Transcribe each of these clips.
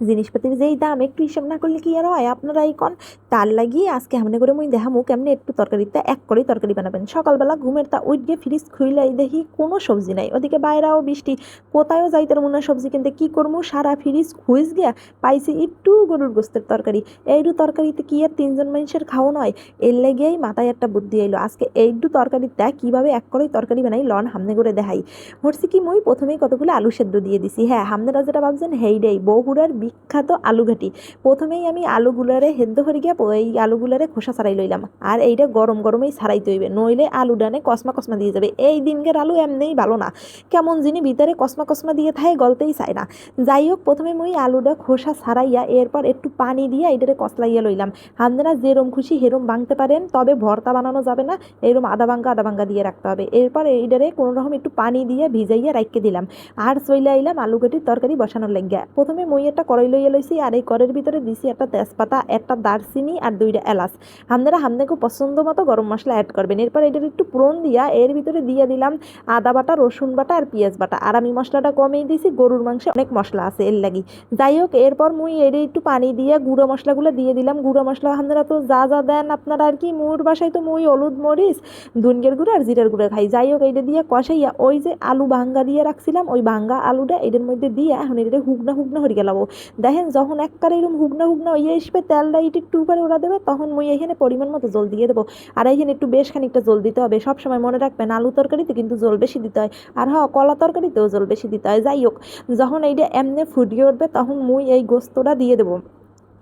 জিনিসপাতির যেই দাম একটু হিসাব না করলে কি আর হয়, আপনারা এই কন। তার লাগিয়ে আজকে হামনে করে মুই দেখামু কেমনে একটু তরকারিতে এক করেই তরকারি বানাবেন। সকালবেলা ঘুমের তা উঠ গিয়ে ফ্রিজ খুইলাই দেখি কোনো সবজি নাই, ওদিকে বাইরেও বৃষ্টি, কোথায়ও যাইতে পারবো না সবজি কিনতে। কি করবো, সারা ফ্রিজ খুঁজ গিয়া পাইছি একটু গরুর গোস্তের তরকারি। এইটু তরকারিতে কি আর তিনজন মানুষের খাওয়া নয়? এর লেগেই মাথায় একটা বুদ্ধি এলো, আজকে এইটু তরকারিতে কিভাবে এক করেই তরকারি বানাই লন হামনে করে দেখাই। হচ্ছে কি, মুই প্রথমেই কতগুলো আলু সেদ্ধ দিয়ে দিছি। হ্যাঁ, হামনেরা যেটা ভাবছেন হেইডাই বগুড়ার বিখ্যাত আলু ঘাটি। প্রথমেই আমি আলুগুলারে সেদ্ধ করে গিয়া এই আলুগুলারে খোসা ছাড়াই লইলাম। আর এইটা গরম গরমেই ছাড়াইতে হইবে, নইলে আলু ডানে কসমা কসমা দিয়ে যাবে। এই দিনকার আলু এমনিই ভালো না, কেমন যিনি ভিতরে কসমা কসমা দিয়ে থাকে, গলতেই চায় না। যাই হোক, প্রথমে মুই আলুটা খোসা ছাড়াইয়া এরপর একটু পানি দিয়ে এটারে কসলাইয়া লইলাম। আপনারা যেরম খুশি হেরম ভাঙতে পারেন, তবে ভর্তা বানানো যাবে না, এরম আধা ভাঙ্গা দিয়ে রাখতে হবে। এরপর এইটারে কোনো রকম একটু পানি দিয়ে ভিজাইয়া রাখতে দিলাম। আর চইলে আইলাম আলু ঘাটির তরকারি বসানোর লাগিয়া। প্রথমে মই একটা কড়াই লইয়া লইছি, আর এই কড়াইয়ের ভিতরে দিছি একটা তেজপাতা, একটা দারচিনি আর 2টা এলাচ। আপনারা হামনেকে পছন্দ মতো গরম মশলা অ্যাড করবেন। এরপর এটার একটু পুরন দিয়া এর ভিতরে দিয়ে দিলাম আদা বাটা, রসুন বাটা আর পেঁয়াজ বাটা। আর আমি মশলাটা কমেই দিছি, গরুর মাংসে অনেক মশলা আছে এর লাগি। যাই হোক, এরপর মুই এর একটু পানি দিয়ে গুঁড়ো মশলাগুলো দিয়ে দিলাম। গুঁড়ো মশলা আপনারা তো যা যা দেন আপনারা আর কি, মুর বাসায় তো মুই হলুদ মরিচ ধনিয়ার গুঁড়ো আর জিরার গুঁড়ো খাই। যাই হোক, এইটা দিয়ে কষাইয়া ওই যে আলু ভাঙ্গা দিয়ে রাখছিলাম, ওই ভাঙ্গা আলুটা এটার মধ্যে দিয়ে এখন এটা হুগনা হুগনা হয়ে গেলাবো। দেখেন যখন একবারে এরকম হুগনা হুগনা হয়ে আসবে, তেলটা একটু উপরে ওরা দেবে, তখন মুই এখানে পরিমাণ মতো জল দিয়ে দেবো। আর এখানে একটু বেশ খানিকটা জল দিতে হবে। সবসময় মনে রাখবেন, আলু তরকারিতে কিন্তু জল বেশি দিতে হয়। আর হ্যাঁ, কলা তরকারিতেও জল বেশি দিতে হয়। যাই হোক, যখন এইটা এমনি ফুটিয়ে উঠবে, তখন মুই এই গোস্তটা দিয়ে দেবো।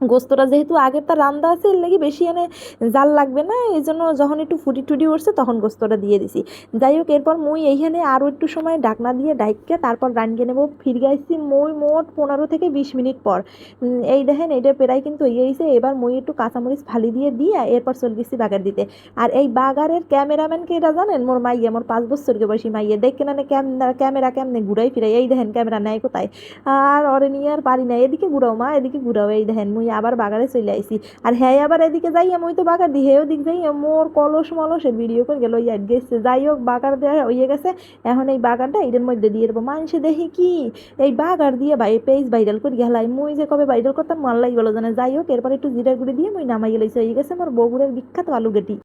গোস্তটা যেহেতু আগের তার রান্দা আছে, এর লাগি বেশি এনে জাল লাগবে না, এই জন্য যখন একটু ফুটি টুটি উঠছে তখন গোস্তটা দিয়ে দিছি। যাই হোক, এরপর মুই এইখানে আরও একটু সময় ঢাকনা দিয়ে ডাইকে তারপর রান্নিয়ে নেবো। ফিরে আসছি মুই মোট 15 থেকে 20 মিনিট পর। এই দেখেন এইটা প্রায় কিন্তু হয়ে গেছে। এবার মুই একটু কাঁচামরিচ ফালি দিয়ে দিয়ে এরপর চলে গেছি বাগার দিতে। আর এই বাগারের ক্যামেরাম্যানকে এটা জানেন, মোর মাইয়া, মোর 5 বছরকে বয়সী মাইয়া, দেখে না ক্যামেরা কেমনে ঘুরাই ফিরাই। এই দেখেন ক্যামেরা নেয় কোথায়, আর ওরে নিয়ে আর পারি না। এদিকে ঘুরাও মা, এদিকে ঘুরাও। এই দেখেন মুই আবার বাগারে চলে আইছি। আর হ্যাঁ, আবার এদিকে যাই মুই তো বাগার দিই, হেও দিক যাই মোর কলস মলসের ভিডিও করে গেল ইয়াদ গেছে। যাই হোক, বাগার দেওয়া হয়ে গেছে। এখন এই বাগারটা এদের মধ্যে দিয়ে দেবো। মানুষে দেখি কি এই বাগার দিয়ে পেজ ভাইরাল করে গেলাই, মুই যে কবে ভাইরাল করতাম মাল্লাই বলো জানে। যাই হোক, এরপর একটু জিরার গুঁড়ি দিয়ে মুই নামাই গেলাইছি। হয়ে গেছে আমার বগুড়ার বিখ্যাত আলু গেটি।